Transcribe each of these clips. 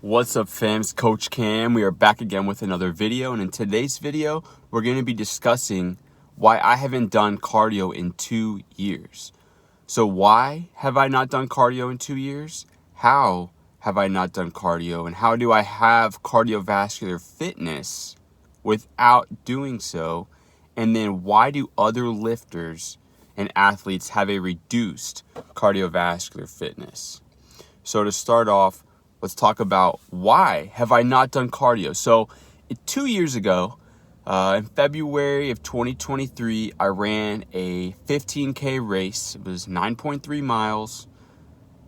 What's up, fam? It's Coach Cam. We are back again with another video, and in today's video we're going to be discussing why I haven't done cardio in 2 years. So why have I not done cardio in 2 years? How have I not done cardio, and how do I have cardiovascular fitness without doing so? And then why do other lifters and athletes have a reduced cardiovascular fitness? So to start off, let's talk about why have I not done cardio. So 2 years ago, in February of 2023, I ran a 15K race. It was 9.3 miles.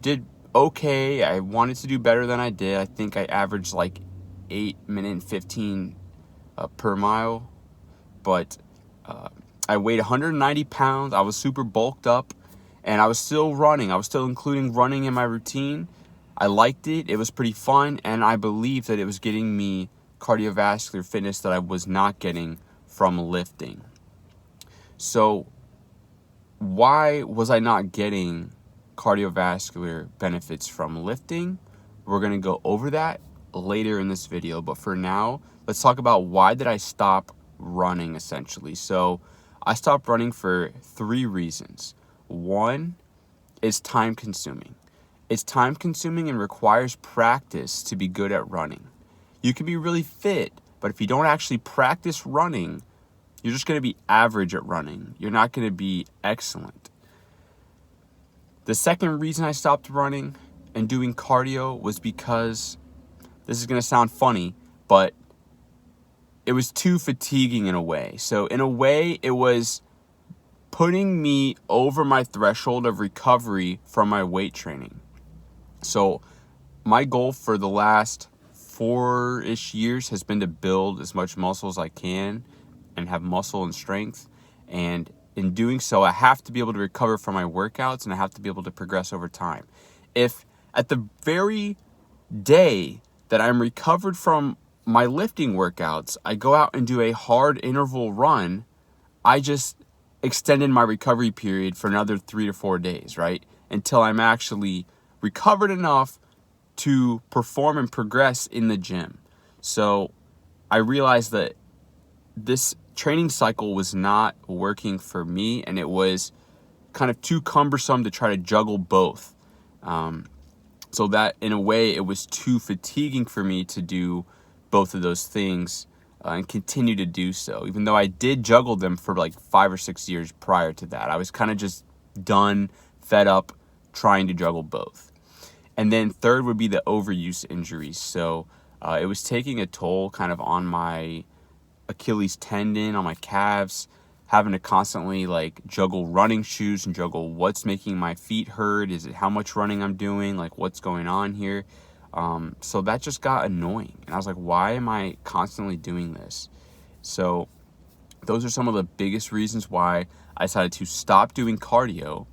Did okay. I wanted to do better than I did. I think I averaged like 8 minute and 15 per mile. But I weighed 190 pounds. I was super bulked up, and I was still running. I was still including running in my routine. I liked it. It was pretty fun, and I believe that it was getting me cardiovascular fitness that I was not getting from lifting. So why was I not getting cardiovascular benefits from lifting? We're going to go over that later in this video, but for now, let's talk about why did I stop running, essentially. So I stopped running for 3 reasons. One is time consuming. It's time consuming and requires practice to be good at running. You can be really fit, but if you don't actually practice running, you're just going to be average at running. You're not going to be excellent. The second reason I stopped running and doing cardio was because, this is going to sound funny, but it was too fatiguing in a way. So in a way, it was putting me over my threshold of recovery from my weight training. So my goal for the last 4-ish years has been to build as much muscle as I can and have muscle and strength. And in doing so, I have to be able to recover from my workouts, and I have to be able to progress over time. If at the very day that I'm recovered from my lifting workouts, I go out and do a hard interval run, I just extended my recovery period for another 3 to 4 days, right? Until I'm actually recovered enough to perform and progress in the gym. So I realized that this training cycle was not working for me, and it was kind of too cumbersome to try to juggle both. So that in a way, it was too fatiguing for me to do both of those things and continue to do so, even though I did juggle them for like 5 or 6 years prior to that. I was kind of just done, fed up, trying to juggle both. And then third would be the overuse injuries. So it was taking a toll kind of on my Achilles tendon, on my calves, having to constantly like juggle running shoes and juggle what's making my feet hurt. Is it how much running I'm doing? Like, what's going on here? So that just got annoying. And I was like, why am I constantly doing this? So those are some of the biggest reasons why I decided to stop doing cardio.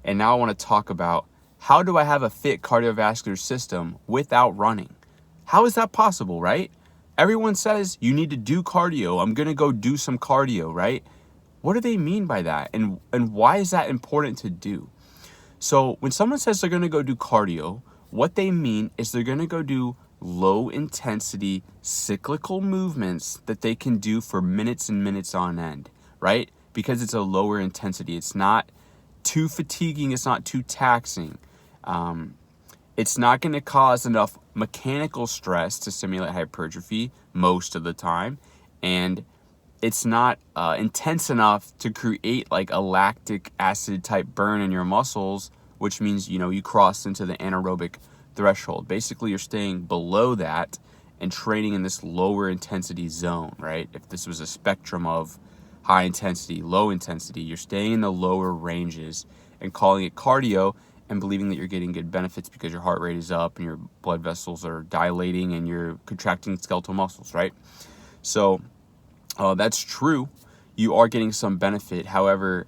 And now I want to talk about, how do I have a fit cardiovascular system without running? How is that possible, right? Everyone says you need to do cardio. I'm going to go do some cardio, right? What do they mean by that? And why is that important to do? So when someone says they're going to go do cardio, what they mean is they're going to go do low intensity cyclical movements that they can do for minutes and minutes on end, right? Because it's a lower intensity. It's not too fatiguing. It's not too taxing. It's not going to cause enough mechanical stress to simulate hypertrophy most of the time. And it's not intense enough to create like a lactic acid type burn in your muscles, which means, you cross into the anaerobic threshold. Basically, you're staying below that and training in this lower intensity zone, right? If this was a spectrum of high intensity, low intensity, you're staying in the lower ranges and calling it cardio and believing that you're getting good benefits because your heart rate is up and your blood vessels are dilating and you're contracting skeletal muscles, right? So that's true. You are getting some benefit. However,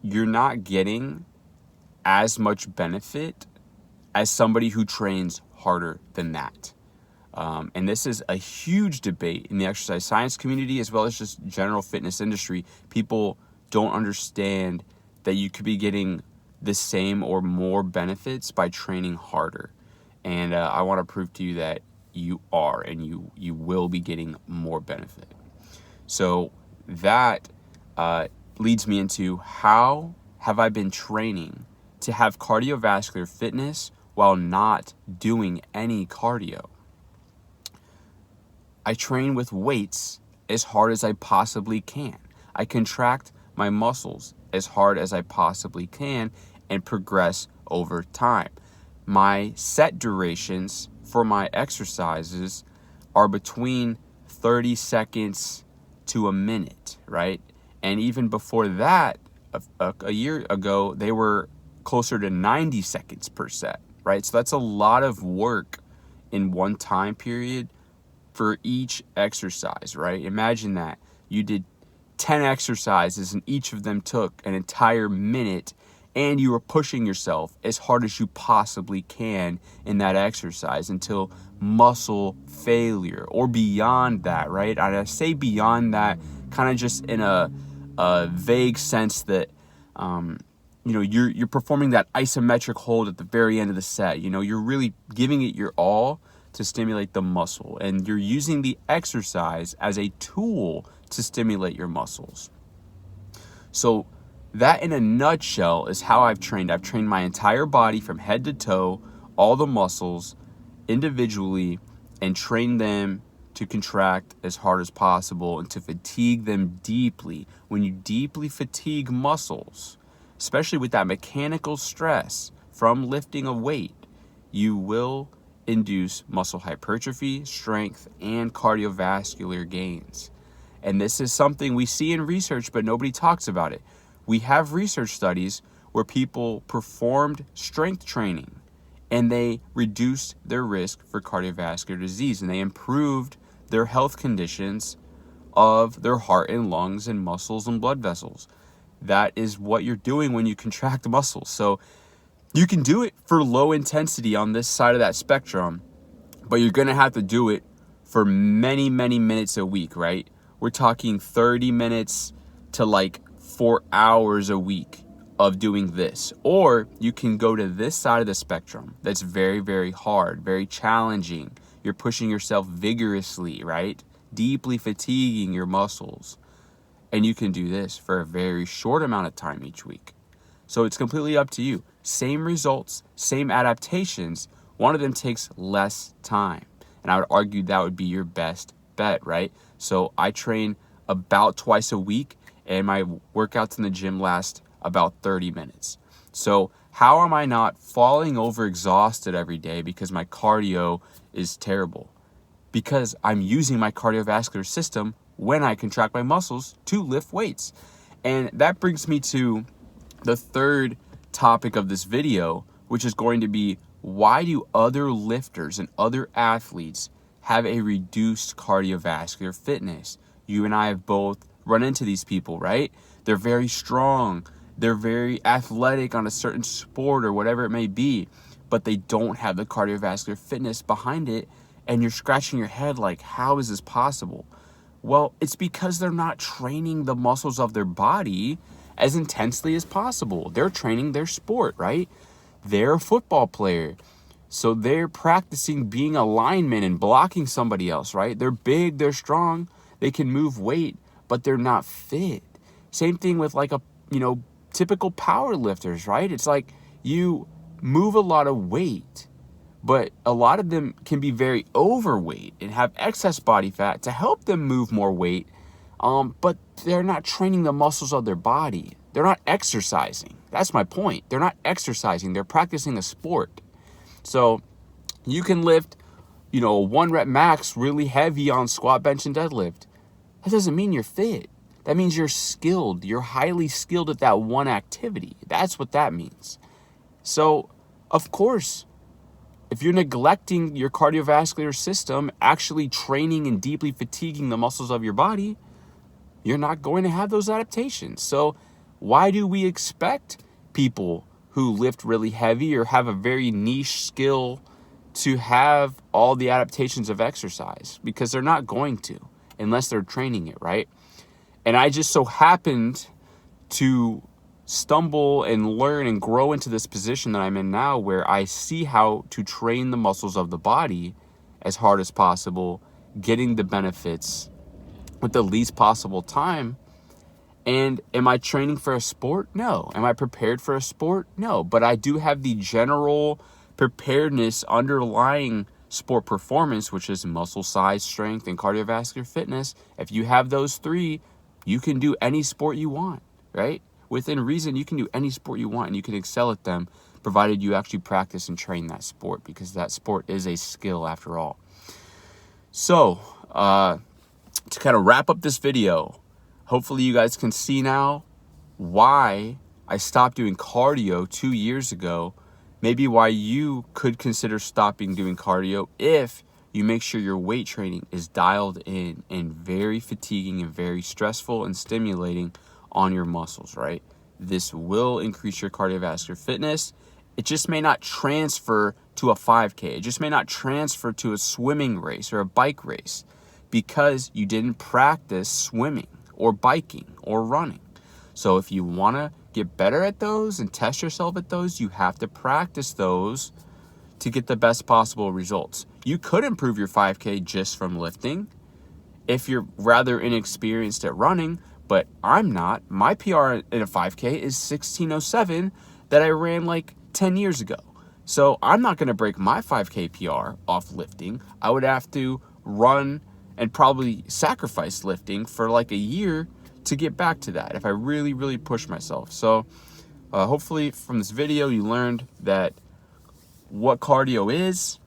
you're not getting as much benefit as somebody who trains harder than that. And this is a huge debate in the exercise science community as well as just general fitness industry. People don't understand that you could be getting the same or more benefits by training harder. And I want to prove to you that you are, and you will be getting more benefit. So that leads me into how have I been training to have cardiovascular fitness while not doing any cardio. I train with weights as hard as I possibly can. I contract my muscles as hard as I possibly can and progress over time. My set durations for my exercises are between 30 seconds to a minute, right? And even before that, a year ago, they were closer to 90 seconds per set, right? So that's a lot of work in one time period for each exercise, right? Imagine that. You did 10 exercises and each of them took an entire minute, and you were pushing yourself as hard as you possibly can in that exercise until muscle failure or beyond that, right? And I say beyond that kind of just in a vague sense that you're performing that isometric hold at the very end of the set. You're really giving it your all to stimulate the muscle, and you're using the exercise as a tool to stimulate your muscles. So that in a nutshell is how I've trained. I've trained my entire body from head to toe, all the muscles individually, and trained them to contract as hard as possible and to fatigue them deeply. When you deeply fatigue muscles, especially with that mechanical stress from lifting a weight, you will induce muscle hypertrophy, strength, and cardiovascular gains. And this is something we see in research, but nobody talks about it. We have research studies where people performed strength training and they reduced their risk for cardiovascular disease, and they improved their health conditions of their heart and lungs and muscles and blood vessels. That is what you're doing when you contract muscles. So you can do it for low intensity on this side of that spectrum, but you're going to have to do it for many, many minutes a week, right? We're talking 30 minutes to like 4 hours a week of doing this. Or you can go to this side of the spectrum that's very, very hard, very challenging. You're pushing yourself vigorously, right? Deeply fatiguing your muscles. And you can do this for a very short amount of time each week. So it's completely up to you. Same results, same adaptations. One of them takes less time. And I would argue that would be your best bet, right? So I train about twice a week, and my workouts in the gym last about 30 minutes. So how am I not falling over exhausted every day because my cardio is terrible? Because I'm using my cardiovascular system when I contract my muscles to lift weights. And that brings me to the third topic of this video, which is going to be, why do other lifters and other athletes have a reduced cardiovascular fitness? You and I have both run into these people, right? They're very strong. They're very athletic on a certain sport or whatever it may be, but they don't have the cardiovascular fitness behind it. And you're scratching your head like, how is this possible? Well, it's because they're not training the muscles of their body as intensely as possible. They're training their sport, right? They're a football player, so they're practicing being a lineman and blocking somebody else, right? They're big, they're strong, they can move weight, but they're not fit. Same thing with like typical power lifters, right? It's like you move a lot of weight, but a lot of them can be very overweight and have excess body fat to help them move more weight, but they're not training the muscles of their body. They're not exercising. That's my point. They're not exercising. They're practicing a sport. So you can lift, a 1 rep max really heavy on squat, bench, and deadlift. That doesn't mean you're fit. That means you're skilled. You're highly skilled at that one activity. That's what that means. So, of course, if you're neglecting your cardiovascular system, actually training and deeply fatiguing the muscles of your body, you're not going to have those adaptations. So why do we expect people who lift really heavy or have a very niche skill to have all the adaptations of exercise? Because they're not going to, unless they're training it, right? And I just so happened to stumble and learn and grow into this position that I'm in now, where I see how to train the muscles of the body as hard as possible, getting the benefits with the least possible time. And am I training for a sport? No. Am I prepared for a sport? No. But I do have the general preparedness underlying sport performance, which is muscle size, strength, and cardiovascular fitness. If you have those three, you can do any sport you want, right? Within reason, you can do any sport you want and you can excel at them, provided you actually practice and train that sport, because that sport is a skill after all. So, to kind of wrap up this video, hopefully you guys can see now why I stopped doing cardio 2 years ago, maybe why you could consider stopping doing cardio if you make sure your weight training is dialed in and very fatiguing and very stressful and stimulating on your muscles, right? This will increase your cardiovascular fitness. It just may not transfer to a 5K. It just may not transfer to a swimming race or a bike race because you didn't practice swimming or biking or running. So if you want to get better at those and test yourself at those, you have to practice those to get the best possible results. You could improve your 5K just from lifting if you're rather inexperienced at running, but I'm not. My PR in a 5K is 16:07 that I ran like 10 years ago. So I'm not going to break my 5K PR off lifting. I would have to run and probably sacrifice lifting for like a year to get back to that if I really, really push myself. So hopefully from this video you learned that what cardio is,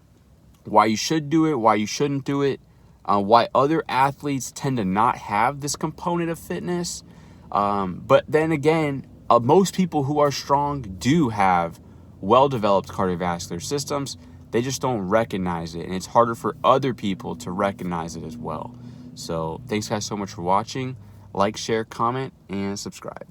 why you should do it, why you shouldn't do it, why other athletes tend to not have this component of fitness. But then again, most people who are strong do have well-developed cardiovascular systems. They just don't recognize it, and it's harder for other people to recognize it as well. So thanks guys so much for watching. Like, share, comment, and subscribe.